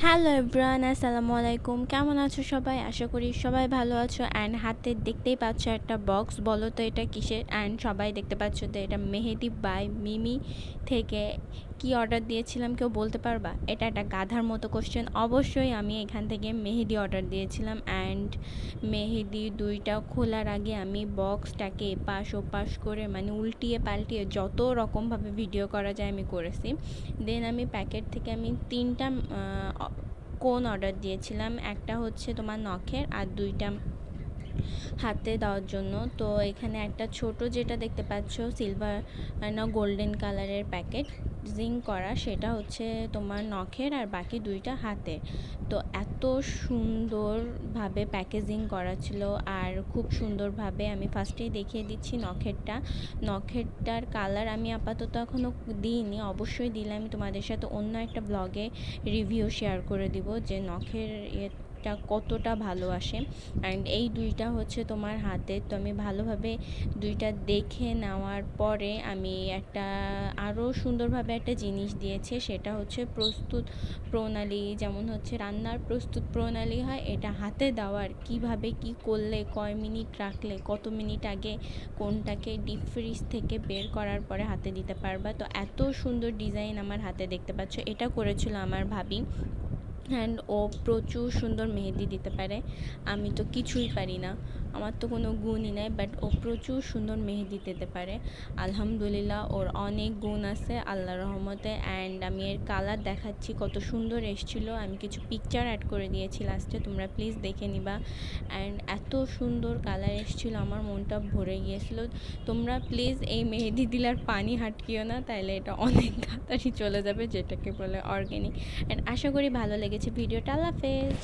Hello everyone, আসসালামু আলাইকুম। কেমন আছো সবাই? আশা করি সবাই ভালো আছো। অ্যান্ড হাতে দেখতেই পাচ্ছ একটা বক্স, বলো তো এটা কিসের? অ্যান্ড সবাই দেখতে পাচ্ছ তো এটা মেহেদি বাই মিমি থেকে। কি অর্ডার দিয়েছিলাম কেউ বলতে পারবা? এটা একটা গাধার মতো কোশ্চেন। অবশ্যই আমি এখান থেকে মেহেদি অর্ডার দিয়েছিলাম। অ্যান্ড মেহেদি দুইটা খোলার আগে আমি বক্সটাকে এপাশ ওপাশ করে মানে উল্টিয়ে পাল্টিয়ে যত রকমভাবে ভিডিও করা যায় আমি করেছি। দেন আমি প্যাকেট থেকে আমি 3টা কোন অর্ডার দিয়েছিলাম। একটা হচ্ছে তোমার নখের আর 2টা হাতে দেওয়ার জন্য। তো এখানে একটা ছোট যেটা দেখতে পাচ্ছ সিলভার না গোল্ডেন কালারের প্যাকেজিং করা, সেটা হচ্ছে তোমার নখের আর বাকি 2টা হাতের। তো এত সুন্দরভাবে প্যাকেজিং করা ছিল আর খুব সুন্দরভাবে আমি ফার্স্টেই দেখিয়ে দিচ্ছি নখেরটার কালার আমি আপাতত এখনও দিইনি, অবশ্যই দিলে আমি তোমাদের সাথে অন্য একটা ব্লগে রিভিউ শেয়ার করে দিব যে নখের কতটা ভালো আসে। অ্যান্ড এই 2টা হচ্ছে তোমার হাতে। তো আমি ভালোভাবে 2টা দেখে নেওয়ার পরে আমি একটা আরও সুন্দরভাবে একটা জিনিস দিয়েছে, সেটা হচ্ছে প্রস্তুত প্রণালী। যেমন হচ্ছে রান্নার প্রস্তুত প্রণালী হয়, এটা হাতে দেওয়ার কিভাবে কি করলে কয় মিনিট রাখলে কত মিনিট আগে কোনটাকে ডিপ ফ্রিজ থেকে বের করার পরে হাতে দিতে পারবা। তো এত সুন্দর ডিজাইন আমার হাতে দেখতে পাচ্ছ, এটা করেছিল আমার ভাবি। অ্যান্ড ও প্রচুর সুন্দর মেহেদি দিতে পারে। আমি তো কিছুই পারি না, আমার তো কোনো গুণই নাই, বাট ও প্রচুর সুন্দর মেহেদি দিতে পারে। আলহামদুলিল্লাহ, ওর অনেক গুণ আছে আল্লাহর রহমতে। অ্যান্ড আমি এর কালার দেখাচ্ছি কত সুন্দর এসেছিলো, আমি কিছু পিকচার অ্যাড করে দিয়েছি লাস্টে, তোমরা প্লিজ দেখে নিবা। অ্যান্ড এত সুন্দর কালার এসেছিলো, আমার মনটা ভরে গিয়েছিলো। তোমরা প্লিজ এই মেহেদি দিলার পানি হাটকিও না, তাইলে এটা অনেক তাড়াতাড়ি চলে যাবে, যেটাকে বলে অর্গ্যানিক। অ্যান্ড আশা করি ভালো লেগেছে ভিডিওটা। আল্লাহ হাফেজ।